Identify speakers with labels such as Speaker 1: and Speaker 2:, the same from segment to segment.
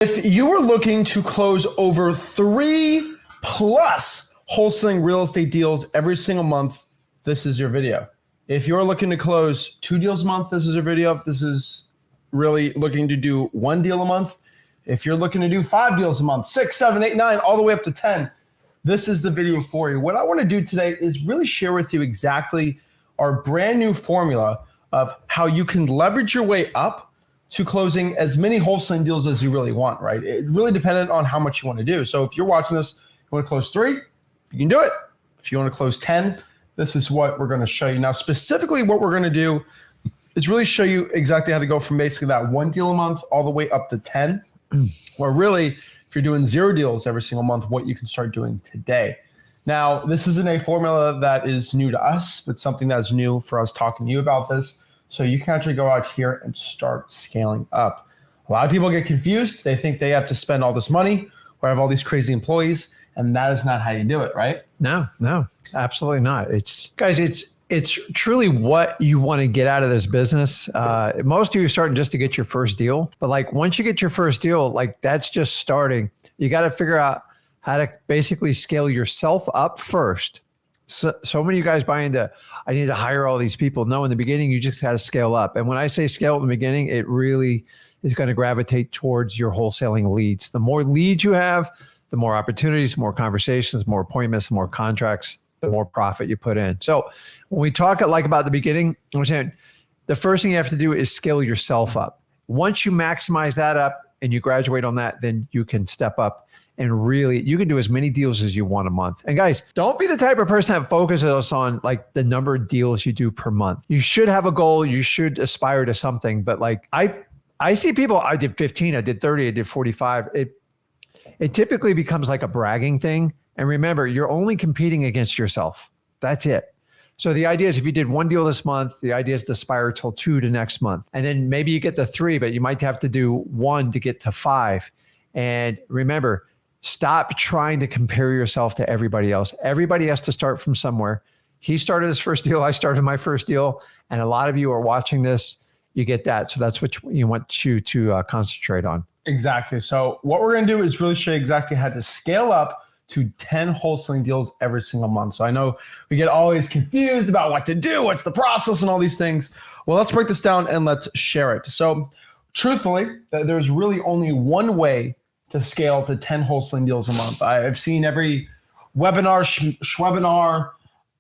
Speaker 1: If you are looking to close over 3+ wholesaling real estate deals every single month, this is your video. If you're looking to close 2 deals a month, this is your video. If this is really looking to do 1 deal a month, if you're looking to do 5 deals a month, 6, 7, 8, 9, all the way up to 10, this is the video for you. What I want to do today is really share with you exactly our brand new formula of how you can leverage your way up to closing as many wholesaling deals as you really want, right? It really dependent on how much you want to do. So if you're watching this, you want to close 3, you can do it. If you want to close 10, this is what we're going to show you. Now, specifically what we're going to do is really show you exactly how to go from basically that 1 deal a month all the way up to 10, or really, if you're doing 0 deals every single month, what you can start doing today. Now, this isn't a formula that is new to us, but something that's new for us talking to you about this. So you can actually go out here and start scaling up. A lot of people get confused. They think they have to spend all this money or have all these crazy employees, and that is not how you do it, right?
Speaker 2: No, absolutely not. It's truly what you want to get out of this business. Most of you are starting just to get your first deal, but like once you get your first deal, like that's just starting. You got to figure out how to basically scale yourself up first. So many of you guys buy into, I need to hire all these people. No, in the beginning, you just got to scale up. And when I say scale in the beginning, it really is going to gravitate towards your wholesaling leads. The more leads you have, the more opportunities, more conversations, more appointments, more contracts, the more profit you put in. So when we talk like about the beginning, I'm saying the first thing you have to do is scale yourself up. Once you maximize that up and you graduate on that, then you can step up. And really, you can do as many deals as you want a month. And guys, don't be the type of person that focuses on like the number of deals you do per month. You should have a goal. You should aspire to something. But like I see people, I did 15, I did 30, I did 45. It typically becomes like a bragging thing. And remember, you're only competing against yourself. That's it. So the idea is if you did 1 deal this month, the idea is to aspire till 2 to next month. And then maybe you get to 3, but you might have to do 1 to get to 5. And remember, stop trying to compare yourself to everybody else. Everybody has to start from somewhere. He started his first deal. I started my first deal. And a lot of you are watching this. You get that. So that's what you want you to concentrate on.
Speaker 1: Exactly. So what we're going to do is really show you exactly how to scale up to 10 wholesaling deals every single month. So I know we get always confused about what to do, what's the process and all these things. Well, let's break this down and let's share it. So truthfully, there's really only one way to scale to 10 wholesaling deals a month. I've seen every webinar, webinar,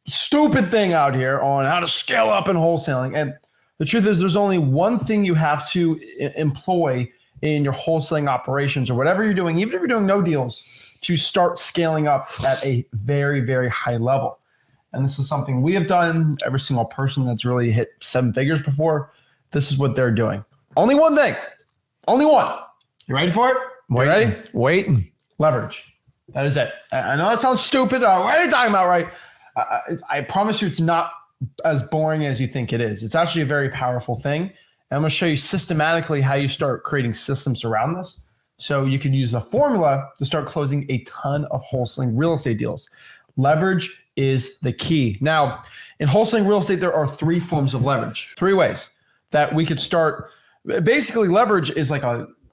Speaker 1: stupid thing out here on how to scale up in wholesaling. And the truth is there's only one thing you have to employ in your wholesaling operations or whatever you're doing, even if you're doing no deals, to start scaling up at a very, very high level. And this is something we have done. Every single person that's really hit 7 figures before, this is what they're doing. Only one thing, only one. You ready for it?
Speaker 2: Waiting.
Speaker 1: Leverage. That is it. I know that sounds stupid. What are you talking about, right? I promise you it's not as boring as you think it is. It's actually a very powerful thing. And I'm going to show you systematically how you start creating systems around this. So you can use the formula to start closing a ton of wholesaling real estate deals. Leverage is the key. Now, in wholesaling real estate, there are 3 forms of leverage, 3 ways that we could start. Basically, leverage is like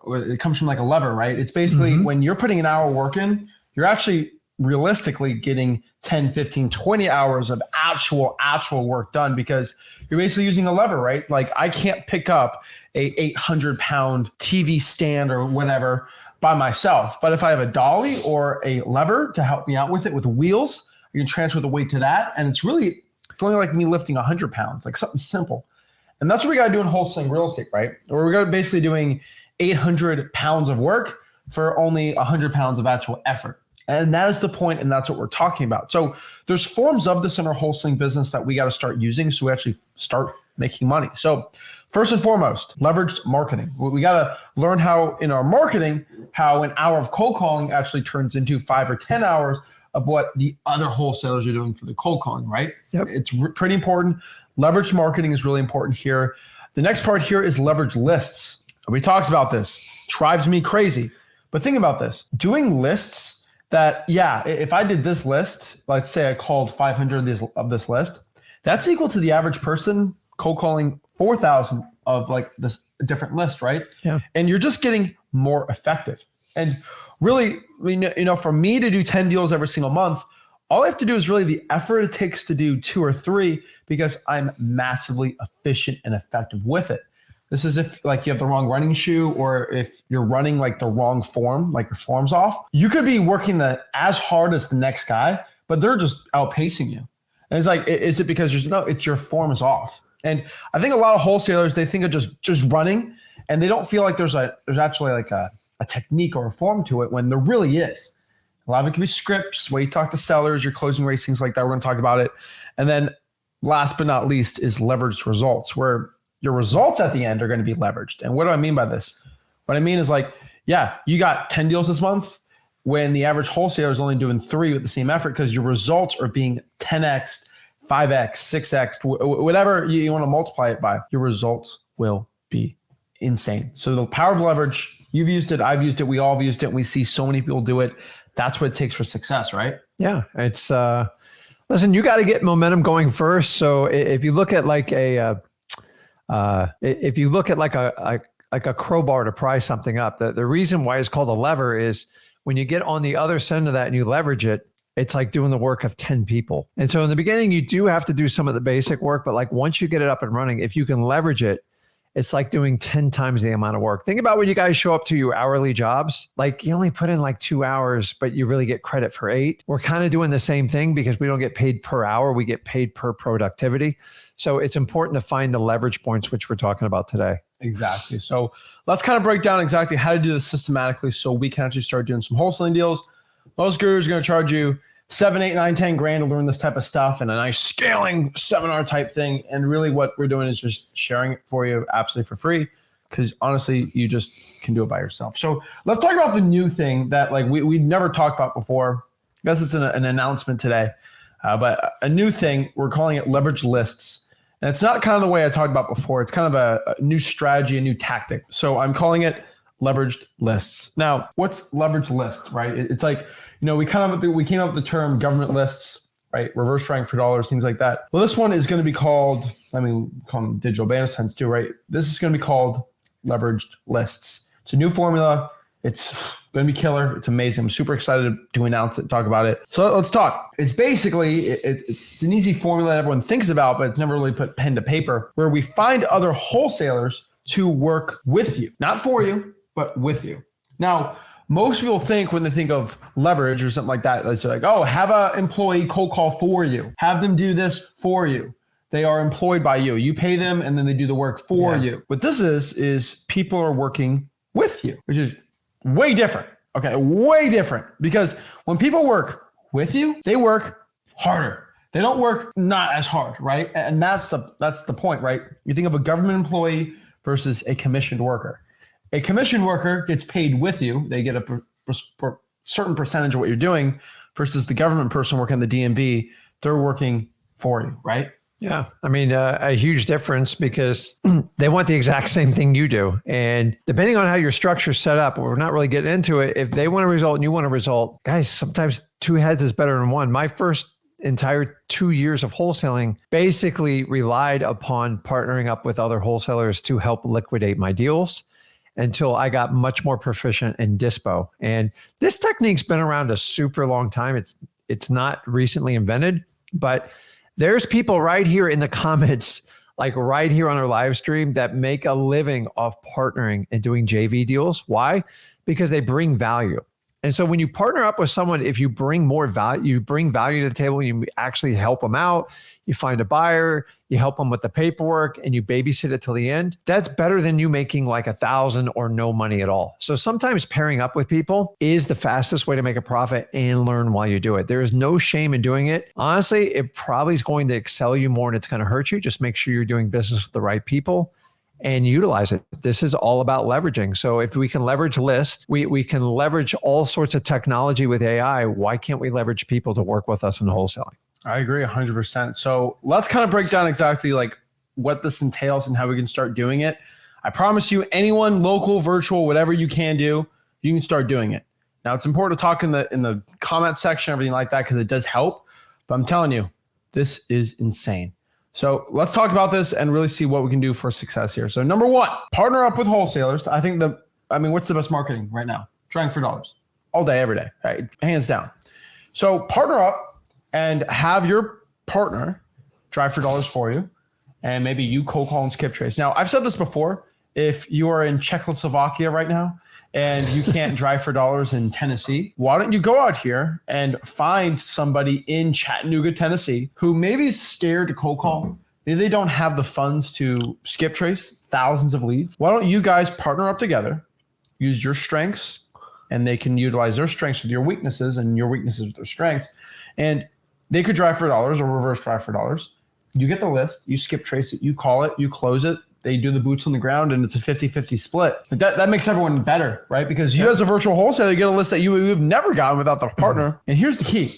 Speaker 1: it comes from like a lever, right? It's basically when you're putting an hour work in, you're actually realistically getting 10, 15, 20 hours of actual work done because you're basically using a lever, right? Like I can't pick up a 800-pound TV stand or whatever by myself. But if I have a dolly or a lever to help me out with it with wheels, I can transfer the weight to that. And it's only like me lifting 100 pounds, like something simple. And that's what we got to do in wholesaling real estate, right? Or we're basically doing 800 pounds of work for only 100 pounds of actual effort. And that is the point, and that's what we're talking about. So there's forms of this in our wholesaling business that we got to start using so we actually start making money. So first and foremost, leveraged marketing. We got to learn how in our marketing, how an hour of cold calling actually turns into 5 or 10 hours of what the other wholesalers are doing for the cold calling, right? Yep. It's pretty important. Leveraged marketing is really important here. The next part here is leverage lists. Nobody talks about this. Drives me crazy. But think about this. Doing lists that, if I did this list, let's say I called 500 of this list, that's equal to the average person cold calling 4,000 of like this different list, right? Yeah. And you're just getting more effective. And really, for me to do 10 deals every single month, all I have to do is really the effort it takes to do 2 or 3 because I'm massively efficient and effective with it. This is if like you have the wrong running shoe or if you're running like the wrong form, like your form's off. You could be working as hard as the next guy, but they're just outpacing you. And it's like, is it because it's your form is off? And I think a lot of wholesalers, they think of just running and they don't feel like there's actually like a technique or a form to it when there really is. A lot of it can be scripts, way you talk to sellers, your closing rates, things like that. We're going to talk about it. And then last but not least is leveraged results, where your results at the end are going to be leveraged. And what do I mean by this? What I mean is like, yeah, you got 10 deals this month when the average wholesaler is only doing 3 with the same effort because your results are being 10x, 5x, 6x, whatever you want to multiply it by. Your results will be insane. So the power of leverage, you've used it, I've used it, we all have used it, and we see so many people do it. That's what it takes for success, right?
Speaker 2: Yeah, it's listen, you got to get momentum going first. So if you look at like a crowbar to pry something up, the reason why it's called a lever is when you get on the other side of that and you leverage it, it's like doing the work of 10 people. And so in the beginning, you do have to do some of the basic work, but like once you get it up and running, if you can leverage it, it's like doing 10 times the amount of work. Think about when you guys show up to your hourly jobs, like you only put in like 2 hours, but you really get credit for 8. We're kind of doing the same thing because we don't get paid per hour. We get paid per productivity. So it's important to find the leverage points, which we're talking about today.
Speaker 1: Exactly. So let's kind of break down exactly how to do this systematically so we can actually start doing some wholesaling deals. Most gurus are going to charge you 7, 8, 9, 10 grand to learn this type of stuff and a nice scaling seminar type thing. And really what we're doing is just sharing it for you absolutely for free because honestly, you just can do it by yourself. So let's talk about the new thing that like we never talked about before. I guess it's an announcement today, but a new thing, we're calling it leverage lists. And it's not kind of the way I talked about before. It's kind of a new strategy, a new tactic. So I'm calling it leveraged lists. Now, what's leveraged lists, right? It's like, we came up with the term government lists, right? Reverse trying for dollars, things like that. Well, this one is going to be called, call them digital banner signs too, right? This is going to be called leveraged lists. It's a new formula. It's going to be killer. It's amazing. I'm super excited to announce it, talk about it. So let's talk. It's basically, it's an easy formula that everyone thinks about, but it's never really put pen to paper, where we find other wholesalers to work with you, not for you, but with you. Now, most people think when they think of leverage or something like that, it's like, oh, have an employee cold call for you. Have them do this for you. They are employed by you. You pay them and then they do the work for you. What this is people are working with you, which is way different. Okay, way different. Because when people work with you, they work harder. They don't work not as hard, right? And that's the point, right? You think of a government employee versus a commissioned worker. A commissioned worker gets paid with you. They get a certain percentage of what you're doing versus the government person working the DMV, they're working for you, right?
Speaker 2: Yeah. I mean, a huge difference because they want the exact same thing you do. And depending on how your structure's set up, we're not really getting into it. If they want a result and you want a result, guys, sometimes 2 heads is better than 1. My first entire 2 years of wholesaling basically relied upon partnering up with other wholesalers to help liquidate my deals until I got much more proficient in dispo. And this technique's been around a super long time. It's not recently invented, but there's people right here in the comments, like right here on our live stream, that make a living off partnering and doing JV deals. Why? Because they bring value. And so when you partner up with someone, if you bring more value, you bring value to the table, you actually help them out, you find a buyer, you help them with the paperwork, and you babysit it till the end. That's better than you making like 1,000 or no money at all. So sometimes pairing up with people is the fastest way to make a profit and learn while you do it. There is no shame in doing it. Honestly, it probably is going to excel you more and it's going to hurt you. Just make sure you're doing business with the right people and utilize it. This is all about leveraging. So if we can leverage lists, we can leverage all sorts of technology with AI. Why can't we leverage people to work with us in wholesaling?
Speaker 1: I agree 100%. So let's kind of break down exactly like what this entails and how we can start doing it. I promise you, anyone, local, virtual, whatever you can do, you can start doing it. Now it's important to talk in the comment section, everything like that, because it does help. But I'm telling you, this is insane. So let's talk about this and really see what we can do for success here. So number 1, partner up with wholesalers. I think the I mean, what's the best marketing right now? Trying for dollars all day, every day, right? Hands down. So partner up and have your partner drive for dollars for you. And maybe you cold call and skip trace. Now, I've said this before. If you are in Czechoslovakia right now and you can't drive for dollars in Tennessee, why don't you go out here and find somebody in Chattanooga, Tennessee, who maybe is scared to cold call. Maybe they don't have the funds to skip trace thousands of leads. Why don't you guys partner up together, use your strengths, and they can utilize their strengths with your weaknesses and your weaknesses with their strengths. And they could drive for dollars or reverse drive for dollars. You get the list, you skip trace it, you call it, you close it. They do the boots on the ground, and it's a 50-50 split. But that makes everyone better, right? Because you as a virtual wholesaler, you get a list that you've never gotten without the partner. And here's the key.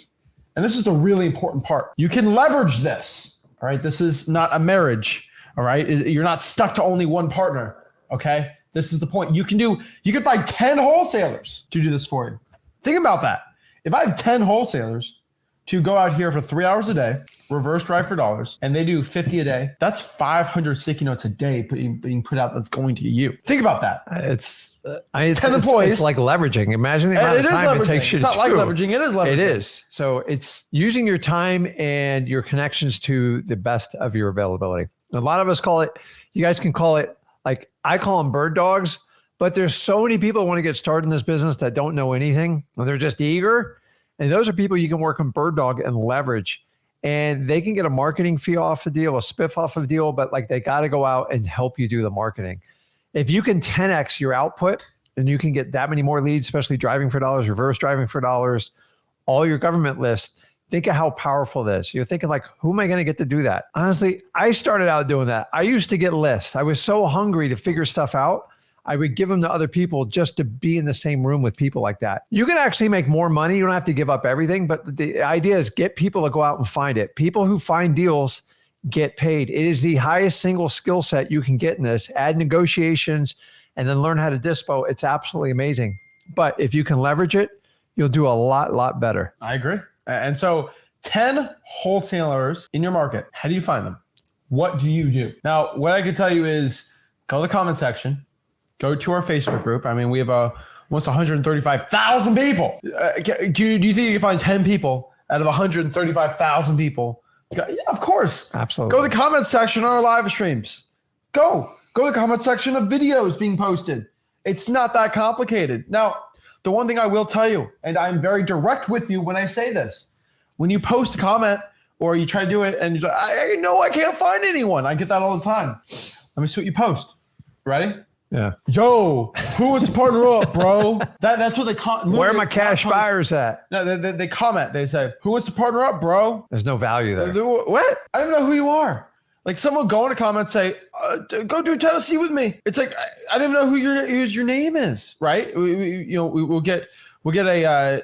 Speaker 1: And this is the really important part. You can leverage this, all right? This is not a marriage, all right? You're not stuck to only one partner, okay? This is the point. You can find 10 wholesalers to do this for you. Think about that. If I have 10 wholesalers to go out here for 3 hours a day, reverse drive for dollars, and they do 50 a day, that's 500 sticky notes a day being put out that's going to you. Think about that.
Speaker 2: It's
Speaker 1: 10 employees.
Speaker 2: It's like leveraging. Imagine the amount of time it takes you to do.
Speaker 1: It's not like leveraging. It is leveraging.
Speaker 2: It is. So it's using your time and your connections to the best of your availability. A lot of us call it, you guys can call it, like I call them bird dogs, but there's so many people who want to get started in this business that don't know anything, and they're just eager. And those are people you can work on bird dog and leverage. And they can get a marketing fee off the deal, a spiff off of the deal, but like they got to go out and help you do the marketing. If you can 10x your output and you can get that many more leads, especially driving for dollars, reverse driving for dollars, all your government lists, think of how powerful this is. You're thinking like, who am I going to get to do that? Honestly, I started out doing that. I used to get lists. I was so hungry to figure stuff out. I would give them to other people just to be in the same room with people like that. You can actually make more money. You don't have to give up everything, but the idea is get people to go out and find it. People who find deals get paid. It is the highest single skill set you can get in this. Add negotiations and then learn how to dispo. It's absolutely amazing. But if you can leverage it, you'll do a lot better.
Speaker 1: I agree. And so 10 wholesalers in your market, how do you find them? What do you do? Now, what I can tell you is go to the comment section. Go to our Facebook group. I mean, we have almost 135,000 people. Do you think you can find 10 people out of 135,000 people? Yeah, of course.
Speaker 2: Absolutely.
Speaker 1: Go to the comment section on our live streams. Go to the comment section of videos being posted. It's not that complicated. Now, the one thing I will tell you, and I'm very direct with you when I say this, when you post a comment or you try to do it and you're like, I know I can't find anyone. I get that all the time. Let me see what you post. Ready?
Speaker 2: Yeah.
Speaker 1: Yo, who wants to partner up, bro? That's what they comment.
Speaker 2: Where are my cash buyers at?
Speaker 1: No, they comment. They say, who wants to partner up, bro?
Speaker 2: There's no value there.
Speaker 1: What? I don't know who you are. Like someone go in a comment and say, go do Tennessee with me. It's like, I don't even know who your name is, right? We'll get a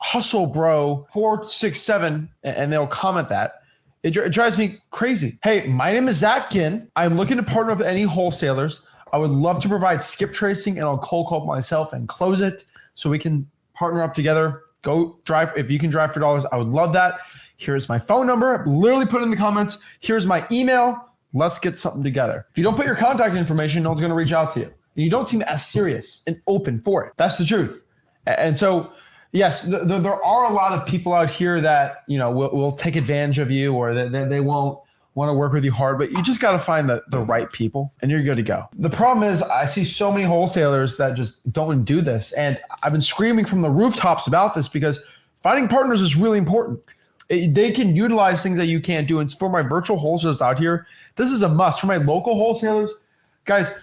Speaker 1: hustle bro 467 and they'll comment that. It drives me crazy. Hey, my name is Zach Ginn. I'm looking to partner with any wholesalers. I would love to provide skip tracing and I'll cold call myself and close it so we can partner up together. Go drive. If you can drive for dollars, I would love that. Here's my phone number. Literally put it in the comments. Here's my email. Let's get something together. If you don't put your contact information, no one's going to reach out to you. And you don't seem as serious and open for it. That's the truth. And so, yes, there are a lot of people out here that, will take advantage of you or that they won't want to work with you hard, but you just got to find the right people and you're good to go. The problem is I see so many wholesalers that just don't do this. And I've been screaming from the rooftops about this because finding partners is really important. They can utilize things that you can't do. And for my virtual wholesalers out here, this is a must. For my local wholesalers, guys,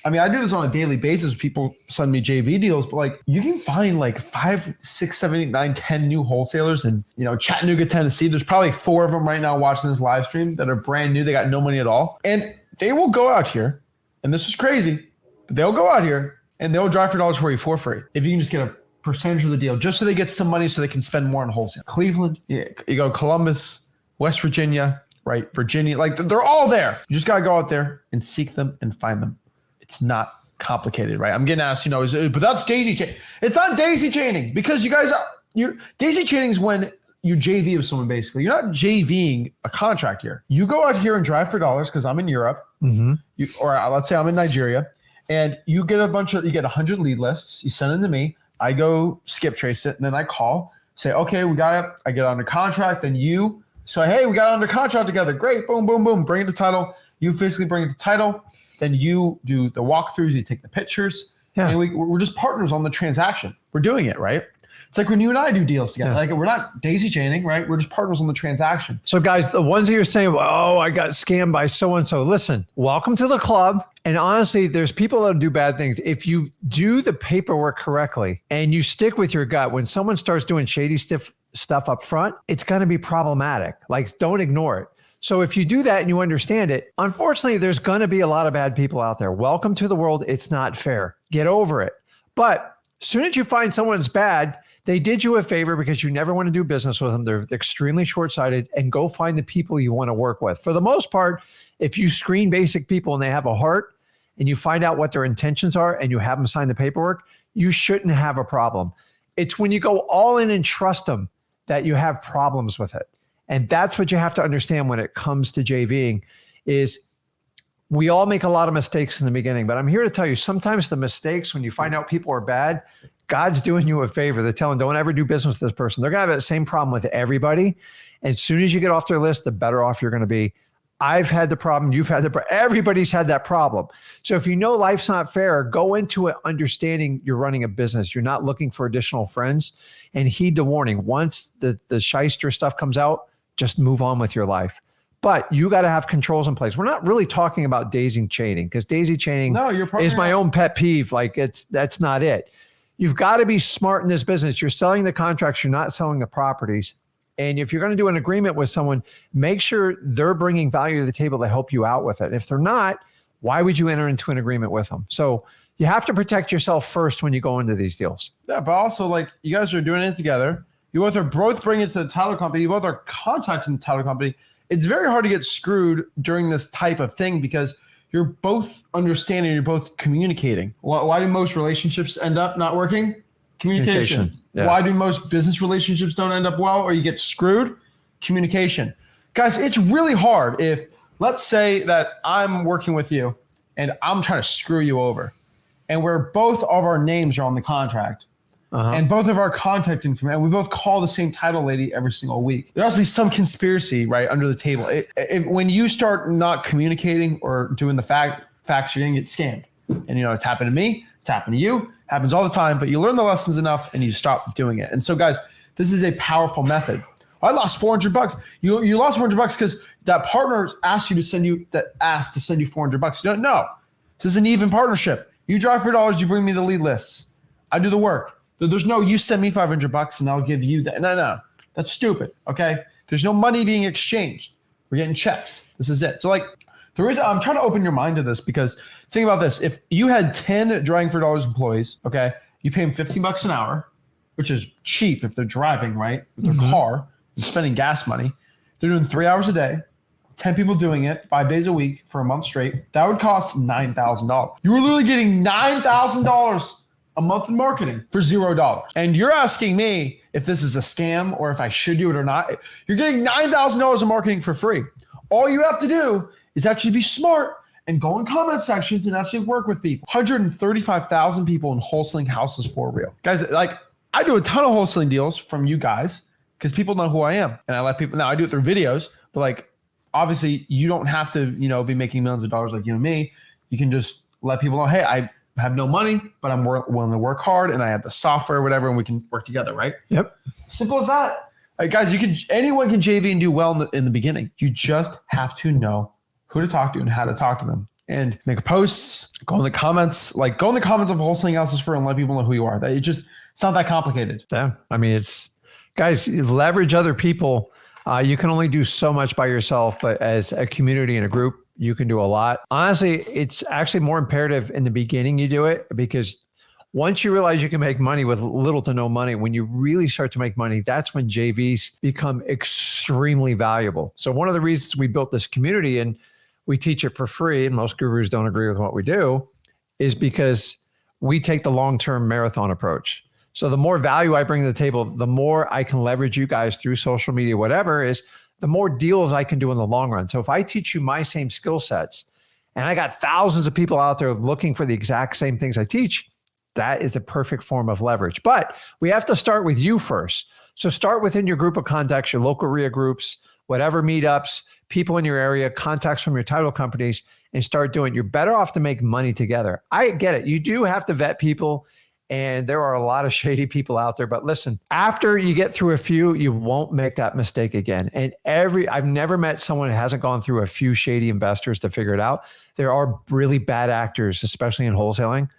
Speaker 1: I mean, I do this on a daily basis. People send me JV deals, but like you can find like 5, 6, 7, 8, 9, 10 new wholesalers in, Chattanooga, Tennessee. There's probably 4 of them right now watching this live stream that are brand new. They got no money at all. And they will go out here, and this is crazy, but they'll go out here and they'll drive for dollars for you for free. If you can just get a percentage of the deal, just so they get some money so they can spend more on wholesale. Cleveland, you go Columbus, West Virginia, right? Virginia, like they're all there. You just got to go out there and seek them and find them. It's not complicated, right? I'm getting asked, but that's daisy chain. It's not daisy chaining because you're daisy chaining is when you JV with someone basically. You're not JVing a contract here. You go out here and drive for dollars because I'm in Europe, or let's say I'm in Nigeria, And you get 100 lead lists. You send them to me. I go skip trace it. And then I call, say, okay, we got it. I get under contract. Then you say, hey, we got under contract together. Great. Boom, boom, boom. Bring it to title. You physically bring it to title. Then you do the walkthroughs. You take the pictures. Yeah. And we're just partners on the transaction. We're doing it, right? It's like when you and I do deals together. Yeah. Like we're not daisy chaining, right? We're just partners on the transaction.
Speaker 2: So guys, the ones that you're saying, oh, I got scammed by so-and-so. Listen, welcome to the club. And honestly, there's people that do bad things. If you do the paperwork correctly and you stick with your gut, when someone starts doing shady stuff up front, it's going to be problematic. Like, don't ignore it. So if you do that and you understand it, unfortunately, there's going to be a lot of bad people out there. Welcome to the world. It's not fair. Get over it. But as soon as you find someone's bad, they did you a favor because you never want to do business with them. They're extremely short-sighted, and go find the people you want to work with. For the most part, if you screen basic people and they have a heart and you find out what their intentions are and you have them sign the paperwork, you shouldn't have a problem. It's when you go all in and trust them that you have problems with it. And that's what you have to understand when it comes to JVing is we all make a lot of mistakes in the beginning, but I'm here to tell you, sometimes the mistakes, when you find out people are bad, God's doing you a favor. They're telling, don't ever do business with this person. They're going to have that same problem with everybody. And as soon as you get off their list, the better off you're going to be. I've had the problem. You've had the problem. Everybody's had that problem. So if you know life's not fair, go into it understanding you're running a business. You're not looking for additional friends, and heed the warning. Once the shyster stuff comes out, just move on with your life. But you got to have controls in place. We're not really talking about daisy chaining, because daisy chaining is my own pet peeve. Like that's not it. You've got to be smart in this business. You're selling the contracts. You're not selling the properties. And if you're going to do an agreement with someone, make sure they're bringing value to the table to help you out with it. If they're not, why would you enter into an agreement with them? So you have to protect yourself first when you go into these deals.
Speaker 1: Yeah, but also, like, you guys are doing it together. You both are bringing it to the title company. You both are contacting the title company. It's very hard to get screwed during this type of thing because you're both understanding, you're both communicating. Why do most relationships end up not working? Communication. Yeah. Why do most business relationships don't end up well or you get screwed? Communication. Guys, it's really hard if, let's say that I'm working with you and I'm trying to screw you over, and where both of our names are on the contract. And both of our contact information, we both call the same title lady every single week. There has to be some conspiracy, right, under the table. When you start not communicating or doing the facts, you're going to get scammed. And, it's happened to me. It's happened to you. Happens all the time. But you learn the lessons enough and you stop doing it. And so, guys, this is a powerful method. I lost $400. You lost $400 because that partner asked to send you $400. You don't know. This is an even partnership. You drive for dollars. You bring me the lead lists. I do the work. There's no, you send me $500 and I'll give you that. No, that's stupid. Okay. There's no money being exchanged. We're getting checks. This is it. So, like, the reason I'm trying to open your mind to this, because think about this. If you had 10 driving for dollars employees, okay, you pay them $15 an hour, which is cheap if they're driving, right, with their car and spending gas money. They're doing 3 hours a day, 10 people doing it 5 days a week for a month straight. That would cost $9,000. You were literally getting $9,000 a month in marketing for $0. And you're asking me if this is a scam or if I should do it or not. You're getting $9,000 in marketing for free. All you have to do is actually be smart and go in comment sections and actually work with people. 135,000 people in wholesaling houses for real. Guys, like, I do a ton of wholesaling deals from you guys because people know who I am. And I let people, now I do it through videos, but, like, obviously you don't have to, be making millions of dollars like you and me. You can just let people know, hey, I have no money, but I'm willing to work hard and I have the software or whatever, and we can work together, right?
Speaker 2: Yep.
Speaker 1: Simple as that. Like, guys, anyone can JV and do well in the beginning. You just have to know who to talk to and how to talk to them. And make posts, go in the comments of Wholesaling Houses for and let people know who you are. It's not that complicated.
Speaker 2: Yeah. I mean, guys, leverage other people. You can only do so much by yourself, but as a community and a group, you can do a lot. Honestly, it's actually more imperative in the beginning you do it, because once you realize you can make money with little to no money, when you really start to make money, that's when JVs become extremely valuable. So one of the reasons we built this community and we teach it for free, and most gurus don't agree with what we do, is because we take the long-term marathon approach. So the more value I bring to the table, the more I can leverage you guys through social media, whatever is, the more deals I can do in the long run. So if I teach you my same skill sets and I got thousands of people out there looking for the exact same things I teach, that is the perfect form of leverage. But we have to start with you first. So start within your group of contacts, your local RIA groups, whatever meetups, people in your area, contacts from your title companies, and start doing it. You're better off to make money together. I get it. You do have to vet people, and there are a lot of shady people out there. But listen, after you get through a few, you won't make that mistake again. And I've never met someone who hasn't gone through a few shady investors to figure it out. There are really bad actors, especially in wholesaling.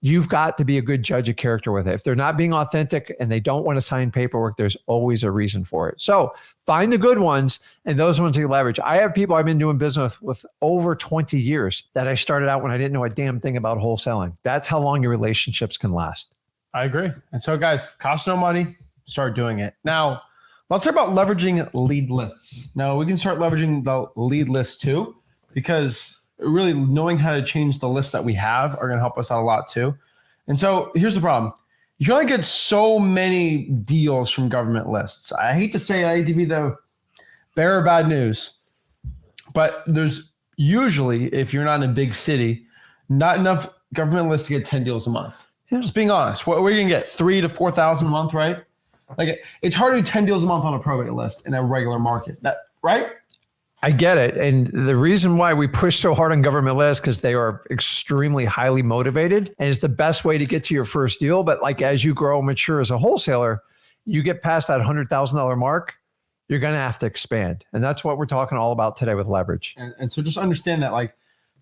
Speaker 2: You've got to be a good judge of character with it. If they're not being authentic and they don't want to sign paperwork, there's always a reason for it. So find the good ones and those ones you leverage. I have people I've been doing business with over 20 years that I started out when I didn't know a damn thing about wholesaling. That's how long your relationships can last.
Speaker 1: I agree. And so guys, cost no money, start doing it. Now, let's talk about leveraging lead lists. Now we can start leveraging the lead list too, because really knowing how to change the lists that we have are going to help us out a lot too. And so here's the problem. You can only get so many deals from government lists. I hate to say it, I hate to be the bearer of bad news, but there's usually, if you're not in a big city, not enough government lists to get 10 deals a month. Just being honest, what are you going to get? 3,000 to 4,000 a month, right? Like it's hard to do 10 deals a month on a probate list in a regular market, right?
Speaker 2: I get it. And the reason why we push so hard on government lists, because they are extremely highly motivated and it's the best way to get to your first deal. But like as you grow and mature as a wholesaler, you get past that $100,000 mark, you're going to have to expand. And that's what we're talking all about today with leverage.
Speaker 1: And so just understand that like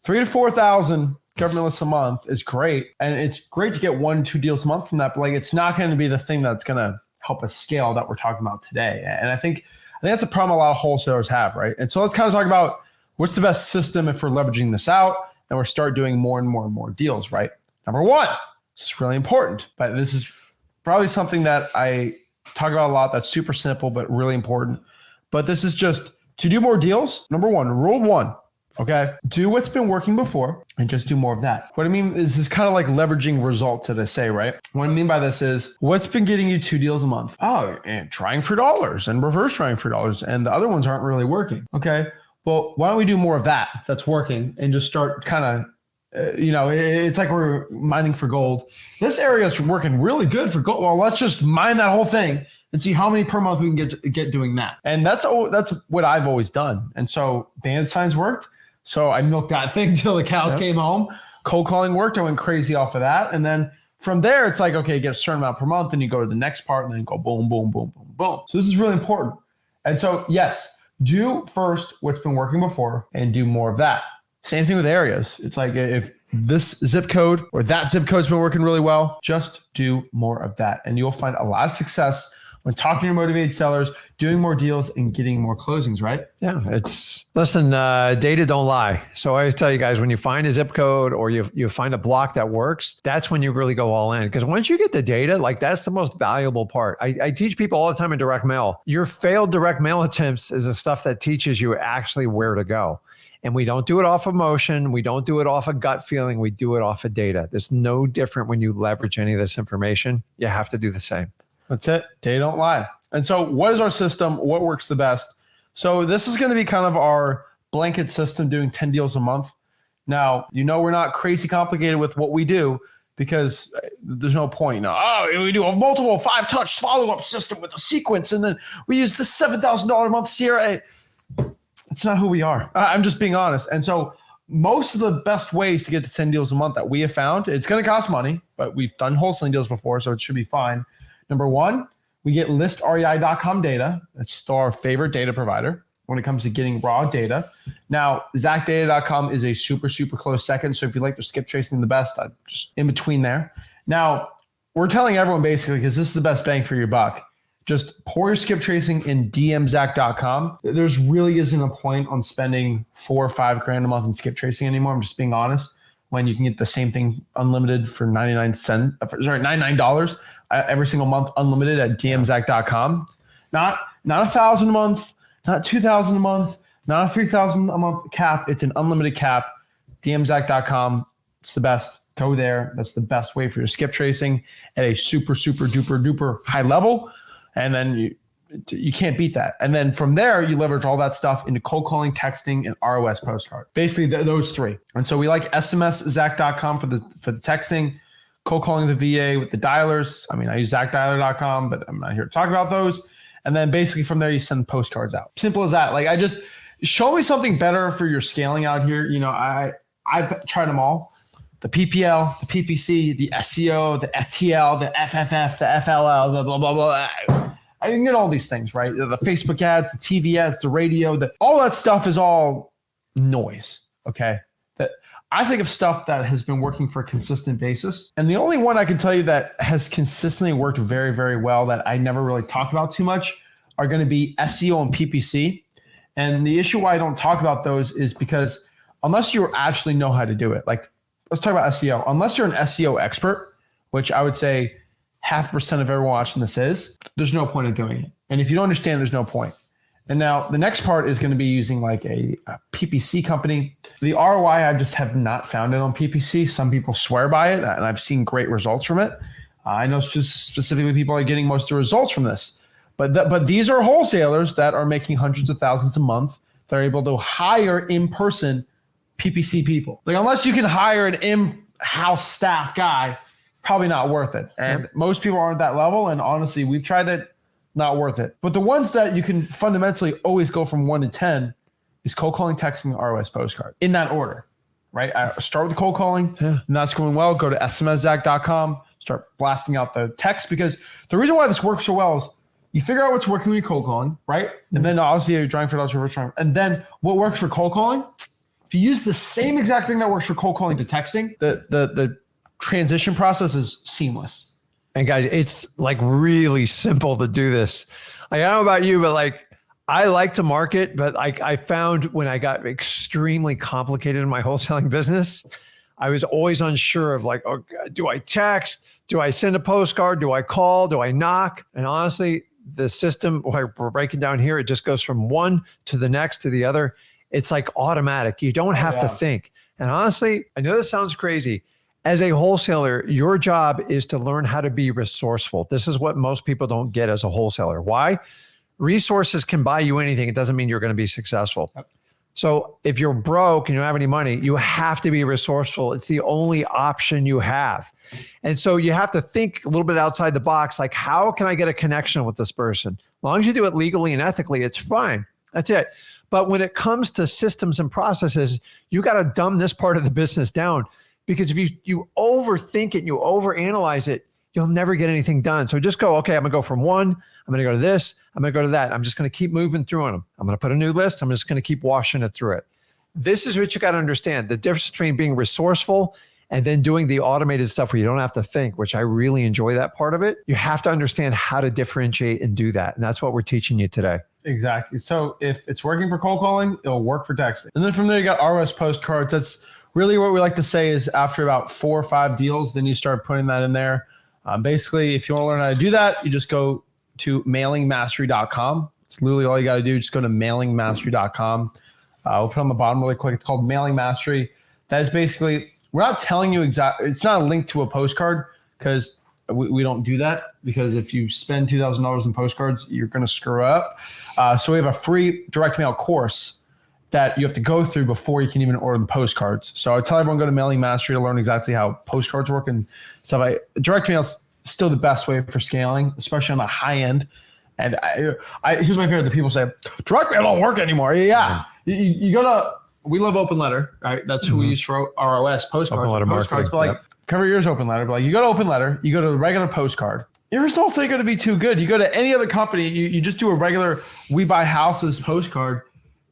Speaker 1: 3,000 to 4,000 government lists a month is great. And it's great to get 1-2 deals a month from that. But like, it's not going to be the thing that's going to help us scale that we're talking about today. And I think that's a problem a lot of wholesalers have, right? And so let's kind of talk about what's the best system if we're leveraging this out and we're start doing more and more and more deals, right? Number one, this is really important, but this is probably something that I talk about a lot that's super simple, but really important. But this is just to do more deals. Number one, rule one, okay? Do what's been working before and just do more of that. What I mean is this kind of like leveraging results that I say, right? What I mean by this is what's been getting you 2 deals a month? Oh, and trying for dollars and reverse trying for dollars. And the other ones aren't really working. Okay. Well, why don't we do more of that that's working and just start kind of, it's like we're mining for gold. This area is working really good for gold. Well, let's just mine that whole thing and see how many per month we can get doing that. And that's what I've always done. And so band signs worked. So I milked that thing till the cows came home. Cold calling worked. I went crazy off of that. And then from there, it's like, okay, get a certain amount per month. And you go to the next part and then go boom, boom, boom, boom, boom. So this is really important. And so, yes, do first what's been working before and do more of that. Same thing with areas. It's like if this zip code or that zip code's been working really well, just do more of that. And you'll find a lot of success when talking to your motivated sellers, doing more deals and getting more closings, right?
Speaker 2: Yeah, listen, data don't lie. So I always tell you guys, when you find a zip code or you find a block that works, that's when you really go all in. Because once you get the data, like that's the most valuable part. I teach people all the time in direct mail. Your failed direct mail attempts is the stuff that teaches you actually where to go. And we don't do it off emotion. We don't do it off a gut feeling. We do it off of data. It's no different when you leverage any of this information. You have to do the same.
Speaker 1: That's it. Data don't lie. And so what is our system? What works the best? So this is going to be kind of our blanket system doing 10 deals a month. Now, we're not crazy complicated with what we do because there's no point. Now, we do a multiple 5-touch follow-up system with a sequence, and then we use the $7,000 a month CRA. That's not who we are. I'm just being honest. And so most of the best ways to get to 10 deals a month that we have found, it's going to cost money, but we've done wholesaling deals before, so it should be fine. Number one, we get listrei.com data. That's still our favorite data provider when it comes to getting raw data. Now, zachdata.com is a super, super close second. So if you like to skip tracing the best, I'm just in between there. Now, we're telling everyone basically, because this is the best bang for your buck, just pour your skip tracing in dmzac.com. There's really isn't a point on spending $4 or $5 grand a month in skip tracing anymore. I'm just being honest. When you can get the same thing unlimited for $99 every single month, unlimited at dmzac.com. Not $1,000 a month, not $2,000 a month, not a $3,000 a month cap. It's an unlimited cap. dmzac.com. It's the best. Go there. That's the best way for your skip tracing at a super, super duper duper high level. And then You can't beat that. And then from there, you leverage all that stuff into cold calling, texting, and ROS postcard. Basically, those three. And so we like SMSZach.com for the texting, cold calling the VA with the dialers. I mean, I use ZachDialer.com, but I'm not here to talk about those. And then basically from there, you send postcards out. Simple as that. Like, I just show me something better for your scaling out here. You know, I've tried them all. The PPL, the PPC, the SEO, the FTL, the FFF, the FLL, the blah, blah, blah. I can get all these things, right? The Facebook ads, the TV ads, the radio, all that stuff is all noise, okay? That I think of stuff that has been working for a consistent basis. And the only one I can tell you that has consistently worked very, very well that I never really talk about too much are going to be SEO and PPC. And the issue why I don't talk about those is because unless you actually know how to do it, like let's talk about SEO. Unless you're an SEO expert, which I would say 0.5% of everyone watching this is, there's no point in doing it. And if you don't understand, there's no point. And now the next part is going to be using like a PPC company. The ROI, I just have not found it on PPC. Some people swear by it, and I've seen great results from it. I know specifically people are getting most of the results from this. But these are wholesalers that are making hundreds of thousands a month. They're able to hire in-person PPC people. Like, unless you can hire an in-house staff guy, probably not worth it. And most people aren't that level. And honestly, we've tried that, not worth it. But the ones that you can fundamentally always go from 1 to 10 is cold calling, texting, ROS postcard in that order, right? I start with the cold calling, and that's going well. Go to smszach.com, start blasting out the text, because the reason why this works so well is you figure out what's working with your cold calling, right? And then obviously you're trying for dollars reverse trying. And then what works for cold calling, if you use the same exact thing that works for cold calling to texting, the transition process is seamless.
Speaker 2: And guys, it's like really simple to do this. Like, I don't know about you, but like, I like to market, but like I found when I got extremely complicated in my wholesaling business, I was always unsure of like, oh, do I text? Do I send a postcard? Do I call? Do I knock? And honestly, the system we're breaking down here, it just goes from one to the next to the other. It's like automatic. You don't have to think. And honestly, I know this sounds crazy. As a wholesaler, your job is to learn how to be resourceful. This is what most people don't get as a wholesaler. Why? Resources can buy you anything. It doesn't mean you're going to be successful. Yep. So if you're broke and you don't have any money, you have to be resourceful. It's the only option you have. And so you have to think a little bit outside the box, like, how can I get a connection with this person? As long as you do it legally and ethically, it's fine. That's it. But when it comes to systems and processes, you got to dumb this part of the business down, because if you overthink it and you overanalyze it, you'll never get anything done. So just go, okay, I'm going to go from one. I'm going to go to this. I'm going to go to that. I'm just going to keep moving through them. I'm going to put a new list. I'm just going to keep washing it through it. This is what you got to understand. The difference between being resourceful and then doing the automated stuff where you don't have to think, which I really enjoy that part of it. You have to understand how to differentiate and do that. And that's what we're teaching you today.
Speaker 1: Exactly. So if it's working for cold calling, it'll work for texting. And then from there, you got ROS postcards. That's really what we like to say is after about 4 or 5 deals, then you start putting that in there. Basically, if you want to learn how to do that, you just go to mailingmastery.com. It's literally all you got to do. Just go to mailingmastery.com. We'll put it on the bottom really quick. It's called Mailing Mastery. That is basically, we're not telling you exactly, it's not a link to a postcard, because we don't do that, because if you spend $2,000 in postcards, you're going to screw up. So we have a free direct mail course that you have to go through before you can even order the postcards. So I tell everyone, go to Mailing Mastery to learn exactly how postcards work and stuff. Direct mail is still the best way for scaling, especially on the high end. And here's my favorite. The people say, direct mail don't work anymore. Yeah. You go to, we love Open Letter, right? That's who we use for ROS postcards.
Speaker 2: Open letter
Speaker 1: postcards, but like, cover yours Open Letter. But like, you go to Open Letter, you go to the regular postcard. Your results ain't going to be too good. You go to any other company, you just do a regular We Buy Houses postcard.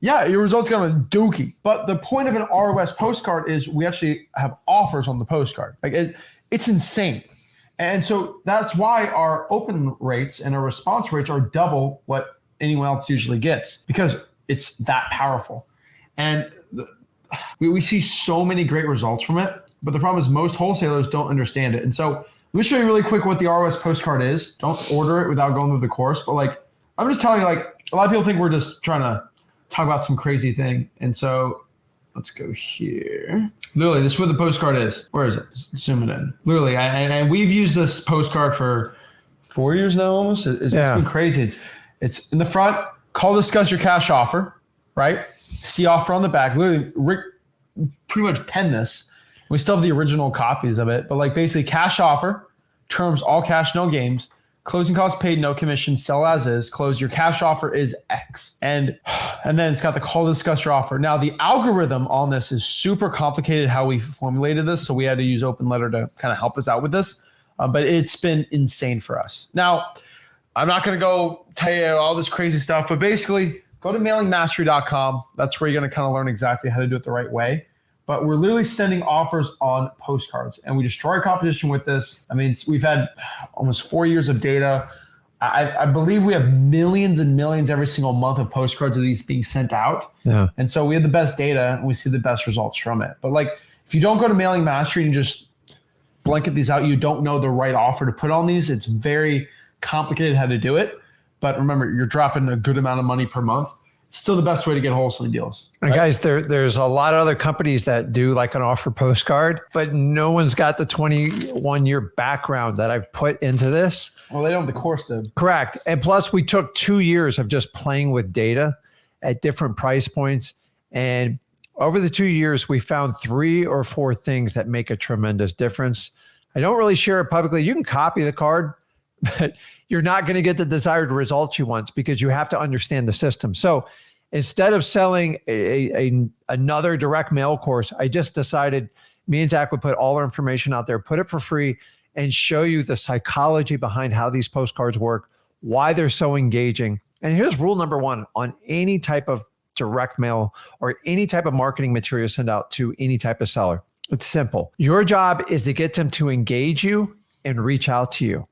Speaker 1: Yeah, your results going to be dookie. But the point of an ROS postcard is we actually have offers on the postcard. Like it's insane. And so that's why our open rates and our response rates are double what anyone else usually gets, because it's that powerful. And we see so many great results from it. But the problem is most wholesalers don't understand it. And so let me show you really quick what the ROS postcard is. Don't order it without going through the course. But like, I'm just telling you, like, a lot of people think we're just trying to talk about some crazy thing. And so let's go here. Literally, this is what the postcard is. Where is it? Zoom it in. Literally, and we've used this postcard for 4 years now almost. It's been crazy. It's in the front. Call, discuss your cash offer, right? See offer on the back. Literally, Rick pretty much penned this. We still have the original copies of it, but like basically cash offer, terms all cash, no games. Closing costs paid, no commission, sell as is. Close, your cash offer is X. And then it's got the call, discuss your offer. Now the algorithm on this is super complicated how we formulated this. So we had to use Open Letter to kind of help us out with this. But it's been insane for us. Now, I'm not going to go tell you all this crazy stuff, but basically go to mailingmastery.com. That's where you're going to kind of learn exactly how to do it the right way. But we're literally sending offers on postcards, and we destroy our competition with this. I mean, we've had almost 4 years of data. I believe we have millions and millions every single month of postcards of these being sent out. Yeah. And so we have the best data, and we see the best results from it. But like, if you don't go to Mailing Mastery and just blanket these out, you don't know the right offer to put on these. It's very complicated how to do it. But remember, you're dropping a good amount of money per month. Still the best way to get wholesaling deals.
Speaker 2: Right? And guys, there's a lot of other companies that do like an offer postcard, but no one's got the 21-year background that I've put into this.
Speaker 1: Well, they don't have the course to.
Speaker 2: Correct. And plus we took 2 years of just playing with data at different price points. And over the 2 years, we found 3 or 4 things that make a tremendous difference. I don't really share it publicly. You can copy the card, but you're not going to get the desired results you want because you have to understand the system. So instead of selling another direct mail course, I just decided me and Zach would put all our information out there, put it for free, and show you the psychology behind how these postcards work, why they're so engaging. And here's rule number 1 on any type of direct mail or any type of marketing material sent out to any type of seller. It's simple. Your job is to get them to engage you and reach out to you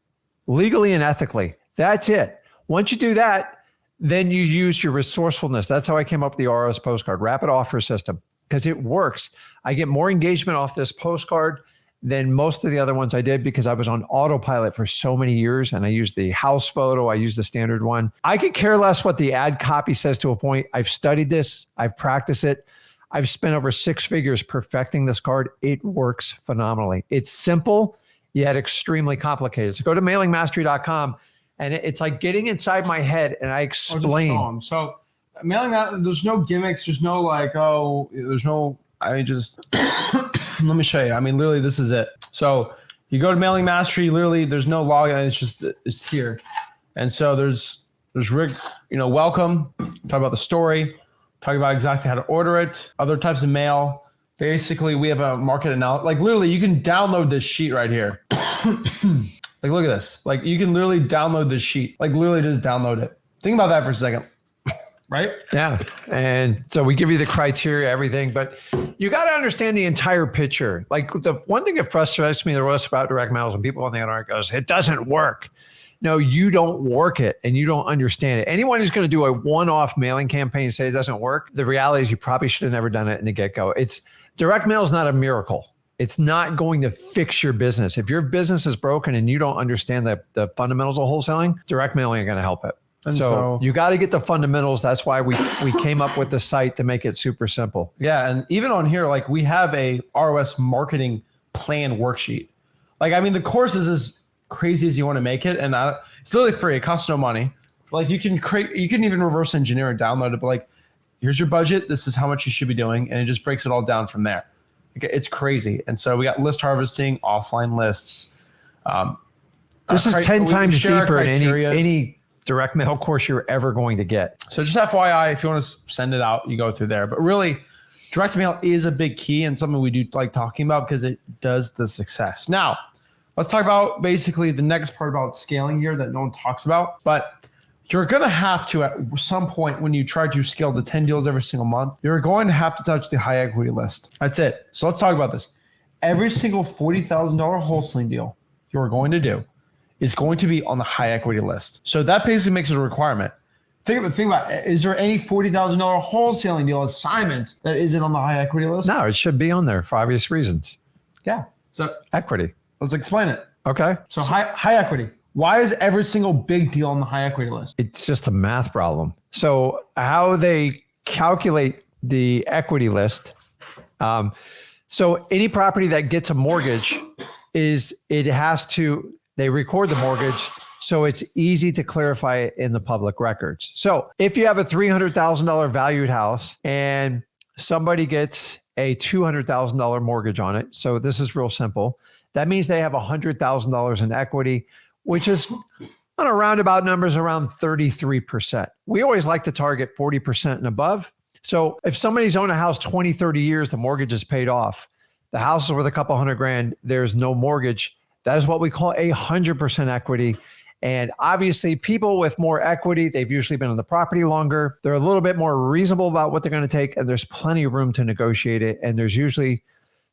Speaker 2: legally and ethically. That's it. Once you do that, then you use your resourcefulness. That's how I came up with the ROS postcard, rapid offer system, because it works. I get more engagement off this postcard than most of the other ones I did because I was on autopilot for so many years and I used the house photo. I used the standard one. I could care less what the ad copy says to a point. I've studied this. I've practiced it. I've spent over 6 figures perfecting this card. It works phenomenally. It's simple, yet extremely complicated. So go to mailingmastery.com and it's like getting inside my head and I explain.
Speaker 1: So mailing that, there's no gimmicks. There's no like, I just, let me show you. I mean, literally this is it. So you go to Mailing Mastery, literally there's no login. It's here. And so there's Rick, welcome, talk about the story, talk about exactly how to order it, other types of mail. Basically, we have a market analysis. Like literally, you can download this sheet right here. Like, look at this. Like you can literally download this sheet. Like literally just download it. Think about that for a second. Right?
Speaker 2: Yeah. And so we give you the criteria, everything, but you got to understand the entire picture. Like the one thing that frustrates me the most about direct mail is when people on the internet goes, it doesn't work. No, you don't work it and you don't understand it. Anyone who's going to do a one-off mailing campaign and say it doesn't work, the reality is you probably should have never done it in the get-go. Direct mail is not a miracle. It's not going to fix your business. If your business is broken and you don't understand the fundamentals of wholesaling, direct mail ain't going to help it. And so you got to get the fundamentals. That's why we came up with the site to make it super simple.
Speaker 1: Yeah. And even on here, like we have a ROS marketing plan worksheet. Like, I mean, the course is as crazy as you want to make it. And it's literally free. It costs no money. Like you can even reverse engineer and download it. But like, here's your budget. This is how much you should be doing. And it just breaks it all down from there. It's crazy. And so we got list harvesting, offline lists.
Speaker 2: This is 10 times deeper than any direct mail course you're ever going to get.
Speaker 1: So just FYI, if you want to send it out, you go through there. But really, direct mail is a big key and something we do like talking about because it does the success. Now, let's talk about basically the next part about scaling here that no one talks about. But you're going to have to, at some point when you try to scale to 10 deals every single month, you're going to have to touch the high equity list. That's it. So let's talk about this. Every single $40,000 wholesaling deal you're going to do is going to be on the high equity list. So that basically makes it a requirement. Think about is there any $40,000 wholesaling deal assignment that isn't on the high equity list?
Speaker 2: No, it should be on there for obvious reasons.
Speaker 1: Yeah. So
Speaker 2: equity.
Speaker 1: Let's explain it.
Speaker 2: Okay.
Speaker 1: So high equity. Why is every single big deal on the high equity list?
Speaker 2: It's just a math problem. So how they calculate the equity list. So any property that gets a mortgage they record the mortgage So it's easy to clarify it in the public records. So if you have a $300,000 valued house and somebody gets a $200,000 mortgage on it, so this is real simple. That means they have $100,000 in equity, which is on a roundabout numbers around 33%. We always like to target 40% and above. So if somebody's owned a house 20, 30 years, the mortgage is paid off. The house is worth a couple $100,000. There's no mortgage. That is what we call 100% equity. And obviously people with more equity, they've usually been on the property longer. They're a little bit more reasonable about what they're going to take. And there's plenty of room to negotiate it. And there's usually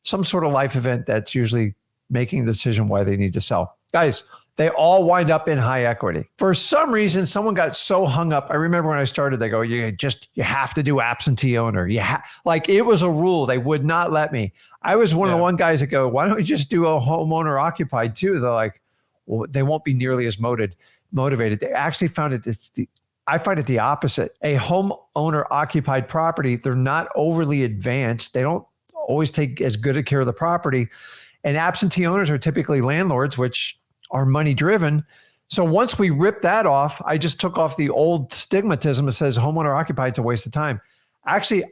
Speaker 2: some sort of life event that's usually making a decision why they need to sell. Guys, they all wind up in high equity. For some reason, someone got so hung up. I remember when I started, they go, you have to do absentee owner. Like it was a rule. They would not let me. I was one of the one guys that go, why don't we just do a homeowner occupied too? They're like, well, they won't be nearly as motivated. They actually found it. I find it the opposite. A homeowner occupied property, they're not overly advanced. They don't always take as good a care of the property. And absentee owners are typically landlords, which are money driven. So once we rip that off, I just took off the old stigmatism that says homeowner occupied is a waste of time. Actually,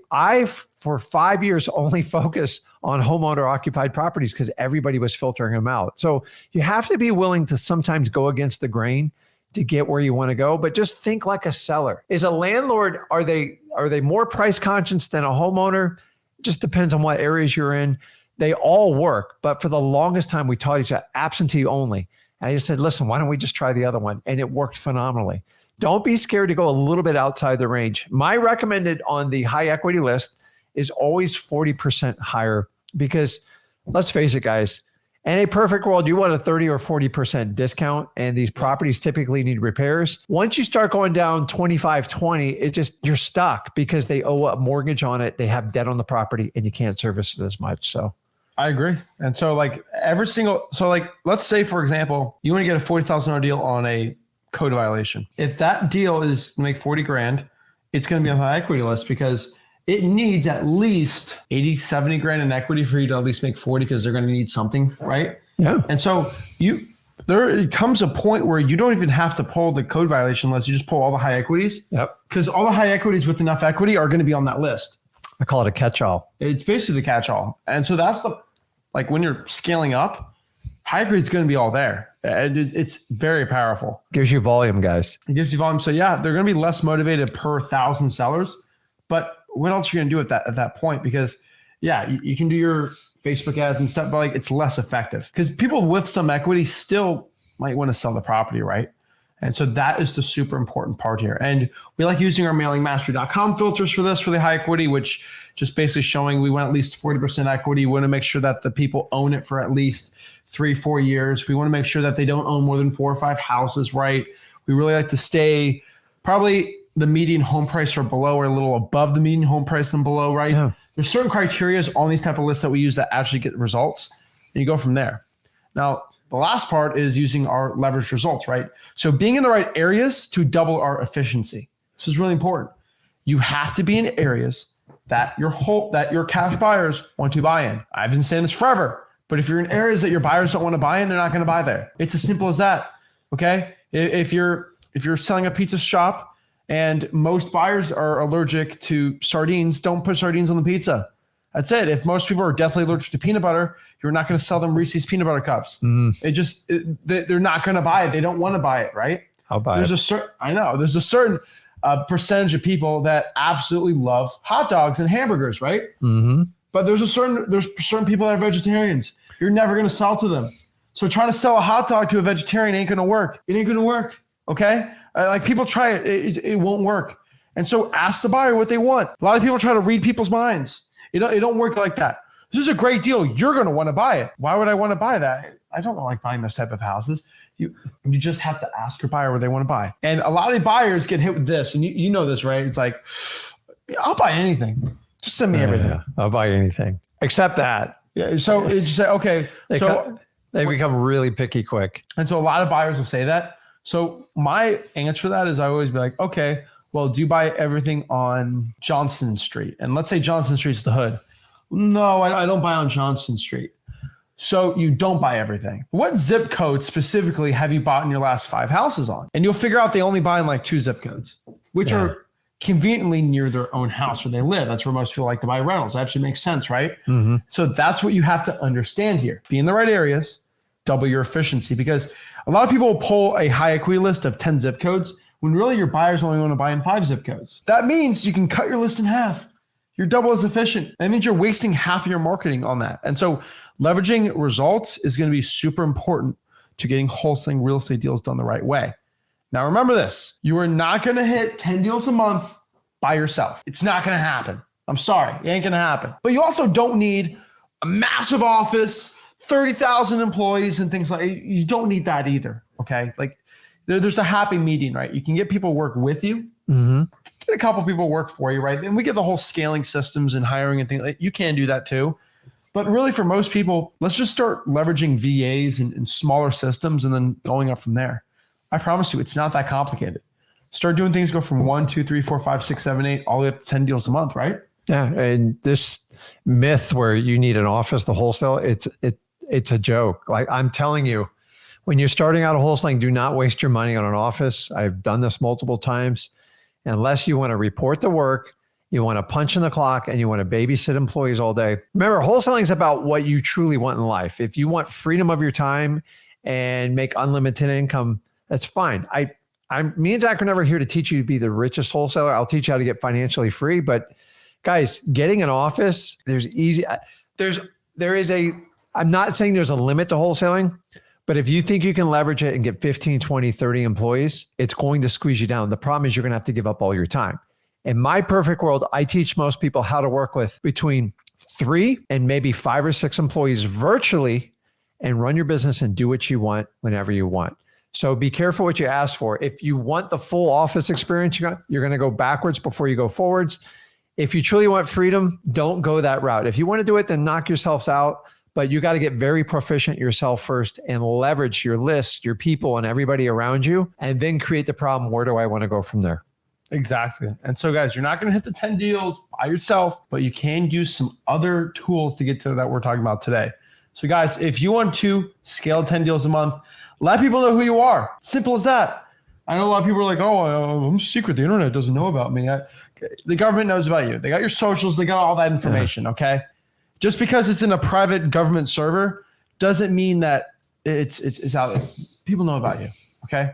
Speaker 2: for 5 years, only focus on homeowner occupied properties because everybody was filtering them out. So you have to be willing to sometimes go against the grain to get where you want to go, but just think like a seller. Is a landlord, are they more price conscious than a homeowner? It just depends on what areas you're in. They all work, but for the longest time, we taught each other absentee only. And I just said, listen, why don't we just try the other one? And it worked phenomenally. Don't be scared to go a little bit outside the range. My recommended on the high equity list is always 40% higher because let's face it, guys, in a perfect world, you want a 30 or 40% discount and these properties typically need repairs. Once you start going down 25, 20, you're stuck because they owe a mortgage on it. They have debt on the property and you can't service it as much. So
Speaker 1: I agree. And so let's say, for example, you want to get a $40,000 deal on a code violation. If that deal is to make 40 grand, it's going to be on the high equity list because it needs at least 80, 70 grand in equity for you to at least make 40 because they're going to need something, right?
Speaker 2: Yeah.
Speaker 1: And so there comes a point where you don't even have to pull the code violation list. You just pull all the high equities.
Speaker 2: Yep.
Speaker 1: Because all the high equities with enough equity are going to be on that list.
Speaker 2: I call it a catch-all.
Speaker 1: It's basically the catch-all. And so that's when you're scaling up, high equity is going to be all there. And it's very powerful.
Speaker 2: Gives you volume, guys.
Speaker 1: It gives you volume. So yeah, they're going to be less motivated per 1,000 sellers. But what else are you going to do at that point? Because yeah, you can do your Facebook ads and stuff, but it's less effective because people with some equity still might want to sell the property, right? And so that is the super important part here. And we like using our mailingmastery.com filters for this, for the high equity, which just basically showing we want at least 40% equity. We want to make sure that the people own it for at least 3-4 years. We want to make sure that they don't own more than 4 or 5 houses, right? We really like to stay probably the median home price or below or a little above the median home price and below, right? Yeah. There's certain criteria on these type of lists that we use that actually get results, and you go from there. Now, the last part is using our leveraged results, right? So being in the right areas to double our efficiency. This is really important. You have to be in areas that your cash buyers want to buy in. I've been saying this forever, but if you're in areas that your buyers don't want to buy in, they're not going to buy there. It's as simple as that. Okay. If you're selling a pizza shop and most buyers are allergic to sardines, don't put sardines on the pizza. That's it. If most people are deathly allergic to peanut butter, you're not going to sell them Reese's peanut butter cups. They're not going to buy it. They don't want to buy it, right?
Speaker 2: I'll buy it.
Speaker 1: There's a certain percentage of people that absolutely love hot dogs and hamburgers, right? Mm-hmm. But there's certain people that are vegetarians. You're never going to sell to them. So trying to sell a hot dog to a vegetarian ain't going to work. It ain't going to work. Okay. People try it. It won't work. And so ask the buyer what they want. A lot of people try to read people's minds. It don't work like that. This is a great deal. You're going to want to buy it. Why would I want to buy that? I don't like buying this type of houses. You just have to ask your buyer what they want to buy. And a lot of buyers get hit with this. And you know this, right? It's like, I'll buy anything. Just send me everything. Yeah,
Speaker 2: I'll buy anything. Except that.
Speaker 1: Yeah. So you say, okay.
Speaker 2: They become really picky quick.
Speaker 1: And so a lot of buyers will say that. So my answer to that is I always be like, okay, well, do you buy everything on Johnson Street? And let's say Johnson Street's the hood. No, I don't buy on Johnson Street. so you don't buy everything. What zip code specifically have you bought in your last 5 houses on? And you'll figure out they only buy in like 2 zip codes, which are conveniently near their own house where they live. That's where most people like to buy rentals. That actually makes sense, right? Mm-hmm. So that's what you have to understand here. Be in the right areas, double your efficiency, because a lot of people will pull a high equity list of 10 zip codes when really your buyers only want to buy in 5 zip codes. That means you can cut your list in half. You're double as efficient. That means you're wasting half of your marketing on that. And so leveraging results is going to be super important to getting wholesaling real estate deals done the right way. Now, remember this, you are not going to hit 10 deals a month by yourself. It's not going to happen. I'm sorry, it ain't going to happen. But you also don't need a massive office, 30,000 employees and things like that. You don't need that either, okay? Like there's a happy median, right? You can get people work with you. Mm-hmm. Get a couple people work for you, right? And we get the whole scaling systems and hiring and things like that. You can do that too. But really for most people, let's just start leveraging VAs and smaller systems and then going up from there. I promise you, it's not that complicated. Start doing things, go from 1, 2, 3, 4, 5, 6, 7, 8, all the way up to 10 deals a month, right?
Speaker 2: Yeah. And this myth where you need an office to wholesale, it's a joke. Like I'm telling you, when you're starting out a wholesaling, do not waste your money on an office. I've done this multiple times. Unless you want to report the work, you want to punch in the clock, and you want to babysit employees all day. Remember, wholesaling is about what you truly want in life. If you want freedom of your time and make unlimited income, that's fine. Me and Zach are never here to teach you to be the richest wholesaler. I'll teach you how to get financially free. But guys, getting an office, I'm not saying there's a limit to wholesaling, but if you think you can leverage it and get 15, 20, 30 employees, it's going to squeeze you down. The problem is you're going to have to give up all your time. In my perfect world, I teach most people how to work with between 3 and maybe 5 or 6 employees virtually and run your business and do what you want whenever you want. So be careful what you ask for. If you want the full office experience, you're going to go backwards before you go forwards. If you truly want freedom, don't go that route. If you want to do it, then knock yourselves out. But you got to get very proficient yourself first and leverage your list, your people, and everybody around you, and then create the problem. Where do I want to go from there?
Speaker 1: Exactly. And so guys, you're not going to hit the 10 deals by yourself, but you can use some other tools to get to that we're talking about today. So guys, if you want to scale 10 deals a month, let people know who you are. Simple as that. I know a lot of people are like, oh, I'm secret. The internet doesn't know about me. The government knows about you. They got your socials. They got all that information, okay? Just because it's in a private government server doesn't mean that it's out there. People know about you, okay?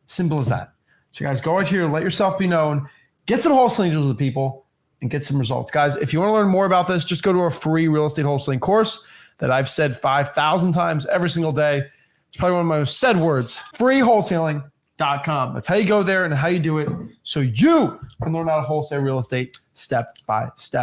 Speaker 1: Simple as that. So guys, go out here, let yourself be known, get some wholesaling deals with people, and get some results. Guys, if you want to learn more about this, just go to our free real estate wholesaling course that I've said 5,000 times every single day. It's probably one of my most said words, freewholesaling.com. That's how you go there and how you do it so you can learn how to wholesale real estate step by step.